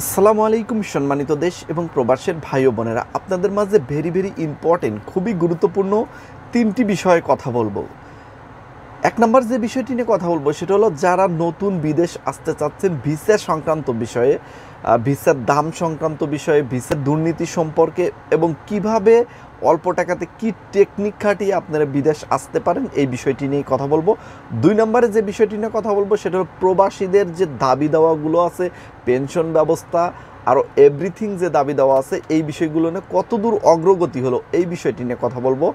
আসসালামু আলাইকুম সম্মানিত দেশ এবং প্রবাসের ভাই ও বোনেরা, আপনাদের মাঝে ভেরি ইম্পর্টেন্ট, খুবই গুরুত্বপূর্ণ তিনটি বিষয়ে কথা বলবো। এক নম্বর যে বিষয়টি নিয়ে কথা বলবো সেটা হলো যারা নতুন বিদেশ আসতে চাচ্ছেন ভিসা সংক্রান্ত বিষয়ে, ভিসার দাম সংক্রান্ত বিষয়ে, ভিসার দুর্নীতি সম্পর্কে এবং কিভাবে অল্প টাকাতে কি টেকনিক খাটিয়ে আপনারা বিদেশ আসতে পারেন এই বিষয়টি নিয়ে কথা বলবো। দুই নম্বরে যে বিষয়টি নিয়ে কথা বলবো সেটা হলো প্রবাসীদের যে দাবি দাওয়াগুলো আছে, পেনশন ব্যবস্থা, আরও এভরিথিং যে দাবি দেওয়া আছে এই বিষয়গুলো নিয়ে কতদূর অগ্রগতি হলো এই বিষয়টি নিয়ে কথা বলবো।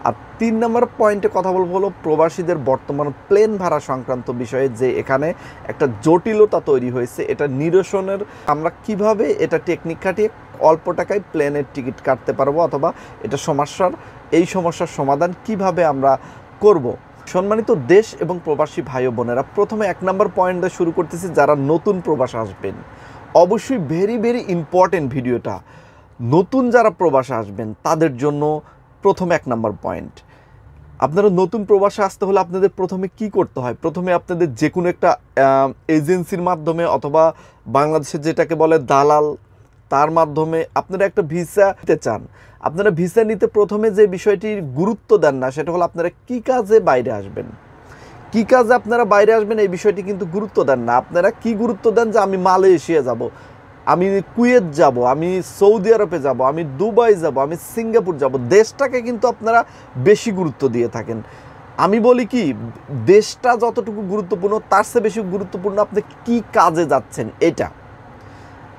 আর তিন নম্বর পয়েন্টে কথা বলবো হলো প্রবাসীদের বর্তমান প্লেন ভাড়া সংক্রান্ত বিষয়ে, যে এখানে একটা জটিলতা তৈরি হয়েছে, এটা নিরসনের আমরা কিভাবে এটা টেকনিক খাটিয়ে অল্প টাকায় প্লেনের টিকিট কাটতে পারবো, অথবা এটা সমস্যার সমাধান কিভাবে আমরা করব। সম্মানিত দেশ এবং প্রবাসী ভাই ও বোনেরা, প্রথমে এক নম্বর পয়েন্ট দিয়ে শুরু করতেছি। যারা নতুন প্রবাসে আসবেন, অবশ্যই ভেরি ইম্পর্টেন্ট ভিডিওটা। নতুন যারা প্রবাসে আসবেন তাদের জন্য প্রথম এক নম্বর পয়েন্ট, আপনারা নতুন প্রবাসে আসতে হলে আপনাদের প্রথমে কি করতে হয়? প্রথমে আপনাদের যে কোনো একটা এজেন্সির মাধ্যমে অথবা বাংলাদেশের যেটাকে বলে দালাল, তার মাধ্যমে আপনারা একটা ভিসা নিতে চান। আপনারা ভিসা নিতে প্রথমে যে বিষয়টির গুরুত্ব দেন না সেটা হলো আপনারা কী কাজে বাইরে আসবেন, কী কাজে আপনারা বাইরে আসবেন এই বিষয়টি কিন্তু গুরুত্ব দেন না। আপনারা কি গুরুত্ব দেন? যে আমি মালয়েশিয়া যাব, আমি কুয়েত যাব, আমি সৌদি আরবে যাব, আমি দুবাই যাব, আমি সিঙ্গাপুর যাব, দেশটাকে কিন্তু আপনারা বেশি গুরুত্ব দিয়ে থাকেন। আমি বলি কি, দেশটা যতটুকু গুরুত্বপূর্ণ তার চেয়ে বেশি গুরুত্বপূর্ণ আপনি কি কাজে যাচ্ছেন। এটা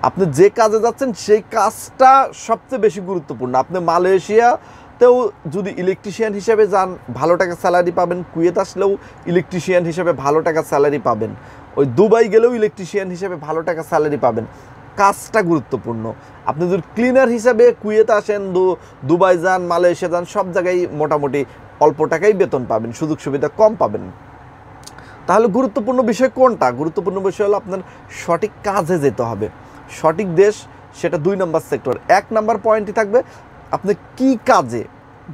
আপনি যে কাজে যাচ্ছেন সেই কাজটা সবচেয়ে বেশি গুরুত্বপূর্ণ। আপনি মালয়েশিয়াতেও যদি ইলেকট্রিশিয়ান হিসেবে যান, ভালো টাকা স্যালারি পাবেন। কুয়েত আসলেও ইলেকট্রিশিয়ান হিসেবে ভালো টাকা স্যালারি পাবেন। ওই দুবাই গেলেও ইলেকট্রিশিয়ান হিসেবে ভালো টাকা স্যালারি পাবেন। কাজটা গুরুত্বপূর্ণ। আপনি যদি ক্লিনার হিসাবে কুয়েত আসেন, দুবাই যান, মালয়েশিয়া যান, সব জায়গায় মোটামুটি অল্প টাকাই বেতন পাবেন, সুযোগ সুবিধা কম পাবেন। তাহলে গুরুত্বপূর্ণ বিষয় কোনটা? গুরুত্বপূর্ণ বিষয় হলো আপনার সঠিক কাজে যেতে হবে, সঠিক দেশ, সেটা দুই নম্বর সেক্টর। এক নম্বর পয়েন্টই থাকবে আপনি কি কাজে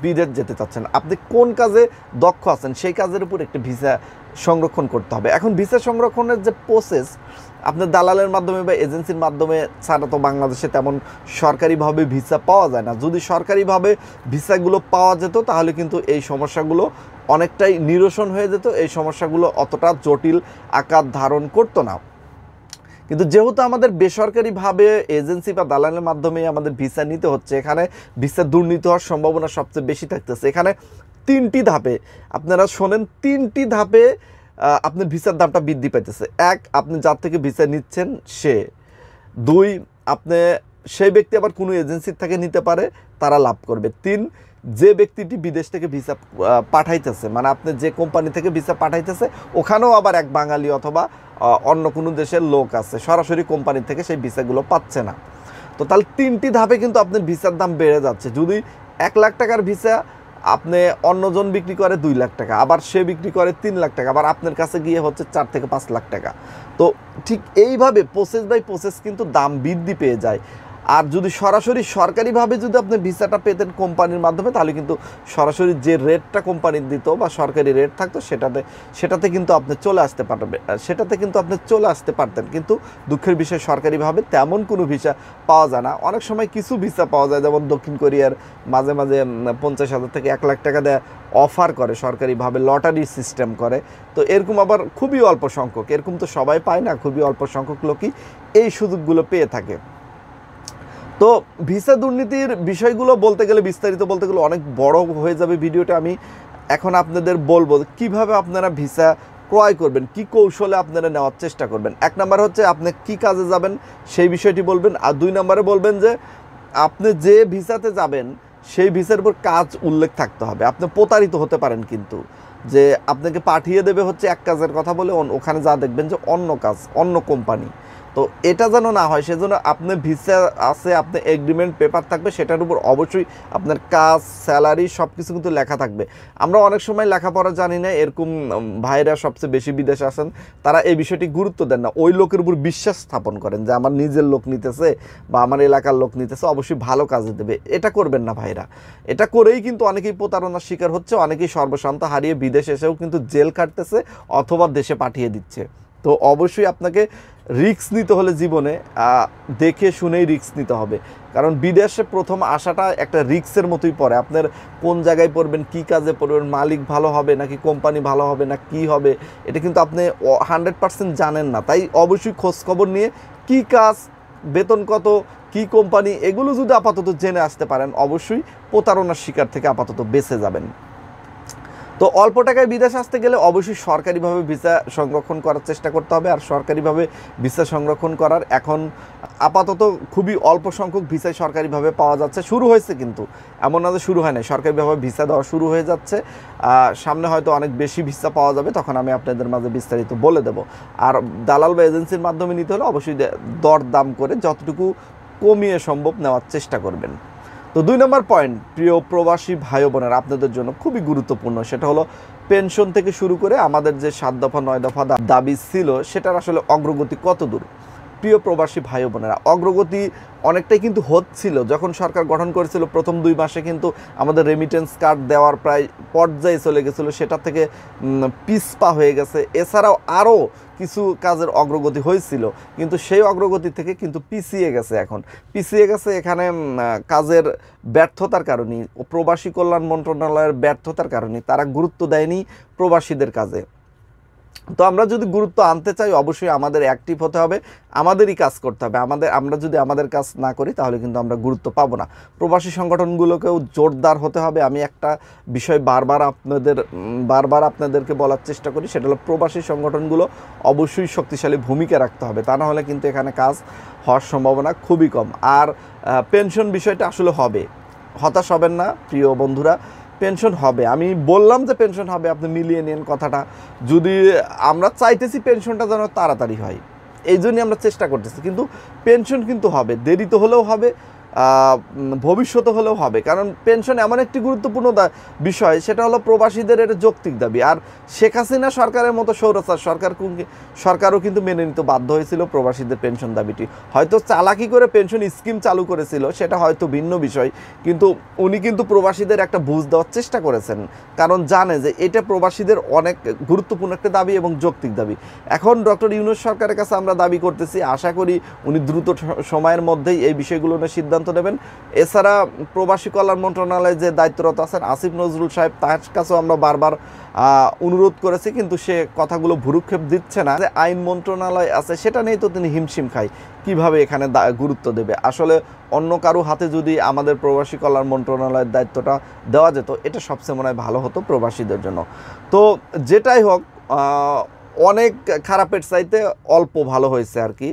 বিদেশ যেতে চাচ্ছেন, আপনি কোন কাজে দক্ষ আছেন, সেই কাজের উপর একটি ভিসা সংরক্ষণ করতে হবে। এখন ভিসা সংরক্ষণের যে প্রসেস, আপনার দালালের মাধ্যমে বা এজেন্সির মাধ্যমে ছাড়া তো বাংলাদেশে তেমন সরকারিভাবে ভিসা পাওয়া যায় না। যদি সরকারিভাবে ভিসাগুলো পাওয়া যেত তাহলে কিন্তু এই সমস্যাগুলো অনেকটাই নিরসন হয়ে যেত, এই সমস্যাগুলো অতটা জটিল আকার ধারণ করতো না। কিন্তু যেহেতু আমাদের বেসরকারিভাবে এজেন্সি বা দালালের মাধ্যমে আমাদের ভিসা নিতে হচ্ছে, এখানে ভিসা দুর্নীতি হওয়ার সম্ভাবনা সবচেয়ে বেশি থাকতেছে। এখানে তিনটি ধাপে, আপনারা শোনেন, তিনটি ধাপে আপনার ভিসার দামটা বৃদ্ধি পাইতেছে। এক, আপনি যার থেকে ভিসা নিচ্ছেন সে। দুই, আপনি সেই ব্যক্তি আবার কোনো এজেন্সির থেকে নিতে পারে, তারা লাভ করবে। তিন, যে ব্যক্তিটি বিদেশ থেকে ভিসা পাঠাইতেছে, মানে আপনি যে কোম্পানি থেকে ভিসা পাঠাইতেছে ওখানেও আবার এক বাঙালি অথবা অন্য কোনো দেশের লোক আছে, সরাসরি কোম্পানি থেকে সেই ভিসাগুলো পাচ্ছে না। তো তাহলে তিনটি ধাপে কিন্তু আপনার ভিসার দাম বেড়ে যাচ্ছে। যদি 1 লাখ টাকার ভিসা আপনি অন্যজন বিক্রি করে 2 লাখ টাকা, আবার সে বিক্রি করে 3 লাখ টাকা, আবার আপনার কাছে গিয়ে হচ্ছে 4 থেকে 5 লাখ টাকা। তো ঠিক এইভাবে প্রসেস বাই প্রসেস কিন্তু দাম বৃদ্ধি পেয়ে যায়। আর যদি সরাসরি সরকারিভাবে যদি আপনি ভিসাটা পেতেন কোম্পানির মাধ্যমে, তাহলে কিন্তু সরাসরি যে রেটটা কোম্পানির দিত বা সরকারি রেট থাকতো সেটাতে কিন্তু আপনি চলে আসতে পারবেন, কিন্তু দুঃখের বিষয় সরকারিভাবে তেমন কোনো ভিসা পাওয়া যায় না। অনেক সময় কিছু ভিসা পাওয়া যায়, যেমন দক্ষিণ কোরিয়ার মাঝে 50,000 থেকে 1 লাখ টাকা দেয় অফার করে সরকারিভাবে, লটারি সিস্টেম করে। তো এরকম আবার খুবই অল্প সংখ্যক, এরকম তো সবাই পায় না, খুবই অল্প সংখ্যক লোকই এই সুযোগগুলো পেয়ে থাকে। তো ভিসা দুর্নীতির বিষয়গুলো বলতে গেলে, বিস্তারিত বলতে গেলে অনেক বড় হয়ে যাবে ভিডিওটা। আমি এখন আপনাদের বলবো কিভাবে আপনারা ভিসা ক্রয় করবেন, কি কৌশলে আপনারা নেওয়ার চেষ্টা করবেন। এক নাম্বার হচ্ছে আপনি কি কাজে যাবেন সেই বিষয়টি বলবেন। আর দুই নম্বরে বলবেন যে আপনি যে ভিসাতে যাবেন সেই ভিসার উপর কাজ উল্লেখ থাকতে হবে। আপনি প্রতারিত হতে পারেন কিন্তু, যে আপনাকে পাঠিয়ে দেবে হচ্ছে এক কাজের কথা বলে, ওখানে যা দেখবেন যে অন্য কাজ, অন্য কোম্পানি। তো এটা যেন না হয়, সেজন্য আপনার ভিসা আছে, আপনার এগ্রিমেন্ট পেপার থাকবে, সেটার উপর অবশ্যই আপনার কাজ, স্যালারি সব কিছু কিন্তু লেখা থাকবে। আমরা অনেক সময় লেখাপড়া জানি না, এরকম ভাইরা সবচেয়ে বেশি বিদেশে আসেন, তারা এই বিষয়টি গুরুত্ব দেন না, ওই লোকের উপর বিশ্বাস স্থাপন করেন যে আমার নিজের লোক নিতেছে বা আমার এলাকার লোক নিতেছে, অবশ্যই ভালো কাজে দেবে। এটা করবেন না ভাইরা। এটা করেই কিন্তু অনেকেই প্রতারণার শিকার হচ্ছে, অনেকেই সর্বশান্ত হারিয়ে বিদেশে এসেও কিন্তু জেল কাটতেছে অথবা দেশে পাঠিয়ে দিচ্ছে। তো অবশ্যই আপনাকে রিস্ক নিতে হলে জীবনে দেখে শুনেই রিস্ক নিতে হবে, কারণ বিদেশে প্রথম আসাটা একটা রিস্কের মতোই পড়ে। আপনার কোন জায়গায় পড়বেন, কি কাজে পড়বেন, মালিক ভালো হবে নাকি কোম্পানি ভালো হবে না কি হবে, এটা কিন্তু আপনি 100% জানেন না। তাই অবশ্যই খোঁজখবর নিয়ে কি কাজ, বেতন কত, কি কোম্পানি, এগুলো যদি আপাতত জেনে আসতে পারেন অবশ্যই প্রতারণার শিকার থেকে আপাতত বেঁচে যাবেন। তো অল্প টাকায় বিদেশ আসতে গেলে অবশ্যই সরকারিভাবে ভিসা সংরক্ষণ করার চেষ্টা করতে হবে। আর সরকারিভাবে ভিসা সংরক্ষণ করার এখন আপাতত খুবই অল্প সংখ্যক ভিসাই সরকারিভাবে পাওয়া যাচ্ছে। শুরু হয়েছে, কিন্তু এমন না যে শুরু হয় নাই, সরকারিভাবে ভিসা দেওয়া শুরু হয়ে যাচ্ছে। সামনে হয়তো অনেক বেশি ভিসা পাওয়া যাবে, তখন আমি আপনাদের মাঝে বিস্তারিত বলে দেব। আর দালাল বা এজেন্সির মাধ্যমে নিতে হলে অবশ্যই দর দাম করে যতটুকু কমিয়ে সম্ভব নেওয়ার চেষ্টা করবেন। তো 2 নম্বর পয়েন্ট, প্রিয় প্রবাসী ভাই বোনেরা, আপনাদের জন্য খুবই গুরুত্বপূর্ণ, সেটা হলো পেনশন থেকে শুরু করে আমাদের যে 7 দফা 9 দফা দাবি ছিল সেটার আসলে অগ্রগতি কত দূর। প্রিয় প্রবাসী ভাই বোনেরা, অগ্রগতি অনেকটাই কিন্তু হচ্ছিল। যখন সরকার গঠন করেছিল প্রথম 2 মাসে কিন্তু আমাদের রেমিটেন্স কার্ড দেওয়ার প্রায় পর্যায়ে চলে গেছিলো, সেটা থেকে পিছপা হয়ে গেছে। এছাড়াও আরও কিছু কাজের অগ্রগতি হয়েছিল, কিন্তু সেই অগ্রগতি থেকে কিন্তু পিছিয়ে গেছে। এখন পিছিয়ে গেছে এখানে কাজের ব্যর্থতার কারণে, প্রবাসী কল্যাণ মন্ত্রণালয়ের ব্যর্থতার কারণে তারা গুরুত্ব দেয়নি প্রবাসীদের কাজে। তো আমরা যদি গুরুত্ব আনতে চাই অবশ্যই আমাদের অ্যাক্টিভ হতে হবে, আমাদেরই কাজ করতে হবে। আমরা যদি আমাদের কাজ না করি তাহলে কিন্তু আমরা গুরুত্ব পাবো না। প্রবাসী সংগঠনগুলোকেও জোরদার হতে হবে। আমি একটা বিষয় বারবার আপনাদেরকে বলার চেষ্টা করি, সেটা হলো প্রবাসী সংগঠনগুলো অবশ্যই শক্তিশালী ভূমিকা রাখতে হবে, তা না হলে কিন্তু এখানে কাজ হওয়ার সম্ভাবনা খুবই কম। আর পেনশন বিষয়টা আসলে হবে, হতাশ হবেন না প্রিয় বন্ধুরা, পেনশন হবে। আমি বললাম যে পেনশন হবে, আপনি মিলিয়ে নিন কথাটা। যদি আমরা চাইতেছি পেনশনটা যেন তাড়াতাড়ি হয়, এই জন্যই আমরা চেষ্টা করতেছি, কিন্তু পেনশন কিন্তু হবে, দেরিতে হলেও হবে, ভবিষ্যতে হলেও হবে। কারণ পেনশন এমন একটি গুরুত্বপূর্ণ বিষয়, সেটা হলো প্রবাসীদের এটা যৌক্তিক দাবি। আর শেখ হাসিনা সরকারের মতো স্বৈরাচার সরকারও কিন্তু মেনে নিতে বাধ্য হয়েছিল প্রবাসীদের পেনশন দাবিটি। হয়তো চালাকি করে পেনশন স্কিম চালু করেছিল, সেটা হয়তো ভিন্ন বিষয়, কিন্তু উনি কিন্তু প্রবাসীদের একটা বুঝ দেওয়ার চেষ্টা করেছেন, কারণ জানে যে এটা প্রবাসীদের অনেক গুরুত্বপূর্ণ একটা দাবি এবং যৌক্তিক দাবি। এখন ডক্টর ইউনূস সরকারের কাছে আমরা দাবি করতেছি, আশা করি উনি দ্রুত সময়ের মধ্যেই এই বিষয়গুলো নিয়ে সিদ্ধান্ত নেবেন। এছাড়া প্রবাসী কল্যাণ মন্ত্রণালয়ে যে দায়িত্বরত আছেন আসিফ নজরুল সাহেব, তার কাছেও আমরা বারবার অনুরোধ করেছি, কিন্তু সে কথাগুলো ভুরুক্ষেপ দিচ্ছে না। যে আইন মন্ত্রণালয় আছে সেটা নিয়ে তো তিনি হিমশিম খায়, কিভাবে এখানে গুরুত্ব দেবে। আসলে অন্য কারো হাতে যদি আমাদের প্রবাসী কল্যাণ মন্ত্রণালয়ের দায়িত্বটা দেওয়া যেত, এটা সবচেয়ে মনে হয় ভালো হতো প্রবাসীদের জন্য। তো যেটাই হোক, অনেক খারাপের চাইতে অল্প ভালো হয়েছে আর কি,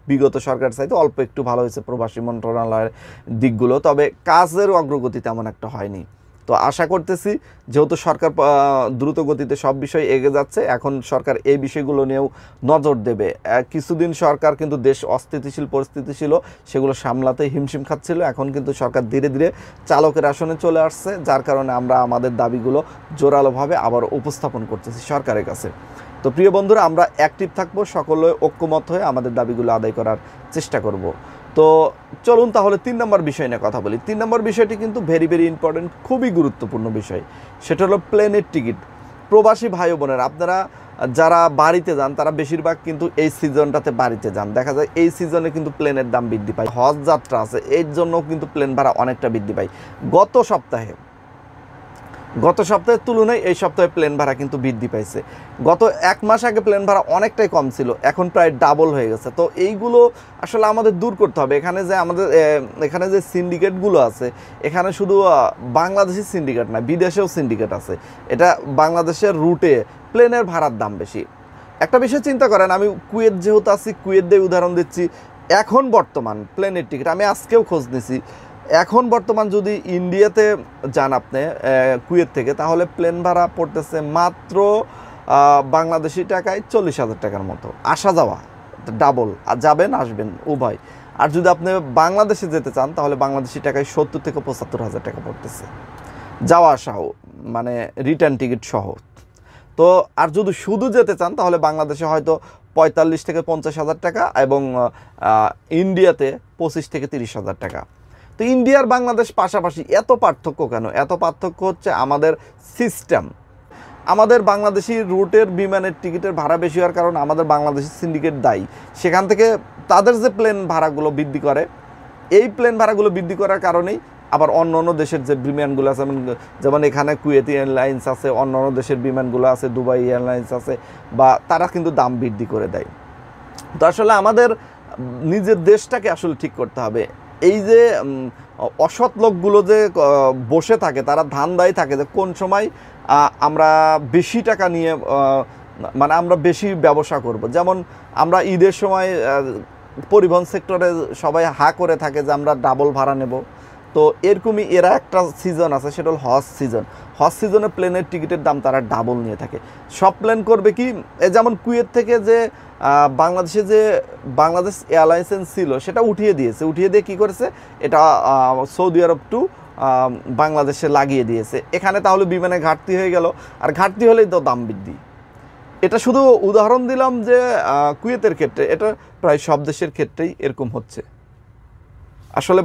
বিগত সরকার চাইতে অল্প একটু ভালো হয়েছে প্রবাসী মন্ত্রণালয়ের দিকগুলো, তবে কাজের অগ্রগতি তেমন একটা হয়নি। তো আশা করতেছি যেহেতু সরকার দ্রুত গতিতে সব বিষয় এগিয়ে যাচ্ছে, এখন সরকার এই বিষয়গুলো নিয়েও নজর দেবে। কিছুদিন সরকার কিন্তু দেশ অস্থিতিশীল পরিস্থিতি ছিল, সেগুলো সামলাতে হিমশিম খাচ্ছিল। এখন কিন্তু সরকার ধীরে ধীরে চালকের আসনে চলে আসছে, যার কারণে আমরা আমাদের দাবিগুলো জোরালোভাবে আবার উপস্থাপন করতেছি সরকারের কাছে। তো প্রিয় বন্ধুরা, আমরা অ্যাক্টিভ থাকবো, সকলে ঐক্যমত হয়ে আমাদের দাবিগুলো আদায় করার চেষ্টা করব। তো চলুন তাহলে 3 নম্বর বিষয় নিয়ে কথা বলি। 3 নম্বর বিষয়টি কিন্তু ভেরি ইম্পর্টেন্ট, খুবই গুরুত্বপূর্ণ বিষয়, সেটা হলো প্লেনের টিকিট। প্রবাসী ভাই বোনেরা, আপনারা যারা বাড়িতে যান তারা বেশিরভাগ কিন্তু এই সিজনটাতে বাড়িতে যান। দেখা যায় এই সিজনে কিন্তু প্লেনের দাম বৃদ্ধি পায়, হজ যাত্রা আছে, এর জন্য কিন্তু প্লেন ভাড়া অনেকটা বৃদ্ধি পায়। গত সপ্তাহের তুলনায় এই সপ্তাহে প্লেন ভাড়া কিন্তু বৃদ্ধি পাইছে। গত 1 মাস আগে প্লেন ভাড়া অনেকটাই কম ছিল, এখন প্রায় ডাবল হয়ে গেছে। তো এইগুলো আসলে আমাদের দূর করতে হবে। এখানে যে সিন্ডিকেটগুলো আছে, এখানে শুধু বাংলাদেশি সিন্ডিকেট না, বিদেশেও সিন্ডিকেট আছে। এটা বাংলাদেশের রুটে প্লেনের ভাড়ার দাম বেশি। একটা বিষয় চিন্তা করেন, আমি কুয়েত যেহেতু আছি, কুয়েত দিয়ে উদাহরণ দিচ্ছি। এখন বর্তমান প্লেনের টিকিট, আমি আজকেও খোঁজ নিছি, এখন বর্তমান যদি ইন্ডিয়াতে যান আপনি কুয়েত থেকে, তাহলে প্লেন ভাড়া পড়তেছে মাত্র বাংলাদেশি টাকায় 40,000 টাকার মতো, আসা যাওয়া ডাবল, আর যাবেন আসবেন উভয়। আর যদি আপনি বাংলাদেশে যেতে চান তাহলে বাংলাদেশি টাকায় 70 থেকে 75,000 টাকা পড়তেছে, যাওয়া আসাও, মানে রিটার্ন টিকিট সহ। তো আর যদি শুধু যেতে চান তাহলে বাংলাদেশে হয়তো 45 থেকে 50,000 টাকা, এবং ইন্ডিয়াতে 25 থেকে 30,000 টাকা। তো ইন্ডিয়ার বাংলাদেশ পাশাপাশি, এত পার্থক্য কেন? এত পার্থক্য হচ্ছে আমাদের সিস্টেম। আমাদের বাংলাদেশি রুটের বিমানের টিকিটের ভাড়া বেশি হওয়ার কারণে আমাদের বাংলাদেশি সিন্ডিকেট দায়ী। সেখান থেকে তাদের যে প্লেন ভাড়াগুলো বৃদ্ধি করে, এই প্লেন ভাড়াগুলো বৃদ্ধি করার কারণেই আবার অন্য অন্য দেশের যে বিমানগুলো আছে, যেমন এখানে কুয়েতি এয়ারলাইন্স আছে, অন্য অন্য দেশের বিমানগুলো আছে, দুবাই এয়ারলাইন্স আছে, বা তারা কিন্তু দাম বৃদ্ধি করে দেয়। তো আসলে আমাদের নিজের দেশটাকে আসলে ঠিক করতে হবে। এই যে অসৎ লোকগুলো যে বসে থাকে, তারা ধান্দায় থাকে যে কোন সময় আমরা বেশি টাকা নিয়ে মানে আমরা বেশি ব্যবসা করব। যেমন আমরা ঈদের সময় পরিবহন সেক্টরে সবাই হা করে থাকে যে আমরা ডাবল ভাড়া নেব। তো এরকমই এরা একটা সিজন আছে, সেটা হল হজ সিজন। হজ সিজনে প্লেনের টিকিটের দাম তারা ডাবল নিয়ে থাকে। সব প্লেন করবে কি, যেমন কুয়েত থেকে যে বাংলাদেশে যে বাংলাদেশ এয়ারলাইন্স ছিল সেটা উঠিয়ে দিয়েছে। উঠিয়ে দিয়ে কী করেছে, এটা সৌদি আরব টু বাংলাদেশে লাগিয়ে দিয়েছে। এখানে তাহলে বিমানে ঘাটতি হয়ে গেল, আর ঘাটতি হলেই তো দাম বৃদ্ধি। এটা শুধু উদাহরণ দিলাম যে কুয়েতের ক্ষেত্রে, এটা প্রায় সব দেশের ক্ষেত্রেই এরকম হচ্ছে। আসলে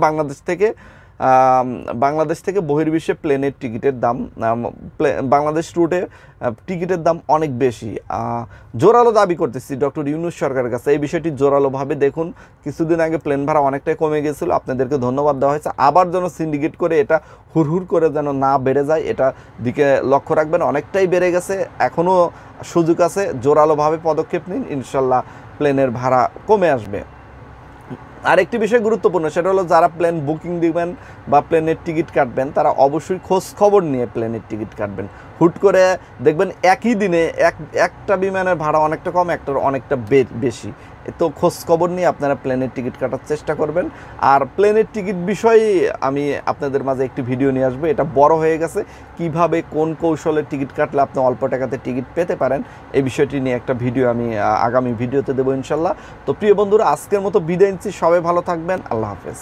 বাংলাদেশ থেকে বহির্বিশ্বে প্লেনের টিকিটের দাম, বাংলাদেশ রুটে টিকিটের দাম অনেক বেশি। জোরালো দাবি করতেছি ডক্টর ইউনূস সরকারের কাছে, এই বিষয়টি জোরালোভাবে দেখুন। কিছুদিন আগে প্লেন ভাড়া অনেকটাই কমে গেছিলো, আপনাদেরকে ধন্যবাদ দেওয়া হয়েছে। আবার যেন সিন্ডিকেট করে এটা হুড়হুড় করে যেন না বেড়ে যায়, এটা দিকে লক্ষ্য রাখবেন। অনেকটাই বেড়ে গেছে, এখনও সুযোগ আছে, জোরালোভাবে পদক্ষেপ নিন, ইনশাল্লাহ প্লেনের ভাড়া কমে আসবে। আরেকটি বিষয় গুরুত্বপূর্ণ, সেটা হলো যারা প্লেন বুকিং দিবেন বা প্লেনের টিকিট কাটবেন, তারা অবশ্যই খোঁজ খবর নিয়ে প্লেনের টিকিট কাটবেন। হুট করে দেখবেন একই দিনে একটা বিমানের ভাড়া অনেকটা কম, একটার অনেকটা বেশি। তো খোঁজ খবর নিয়ে আপনারা প্লেনের টিকিট কাটার চেষ্টা করবেন। আর প্লেনের টিকিট বিষয়ে আমি আপনাদের মাঝে একটি ভিডিও নিয়ে আসবো, এটা বড় হয়ে গেছে। কিভাবে কোন কৌশলে টিকিট কাটলে আপনি অল্প টাকাতে টিকিট পেতে পারেন, এই বিষয়টি নিয়ে একটা ভিডিও আমি আগামী ভিডিওতে দেবো ইনশাল্লাহ। তো প্রিয় বন্ধুরা, আজকের মতো বিদায় নিচ্ছি। সবাই ভালো থাকবেন, আল্লাহ হাফেজ।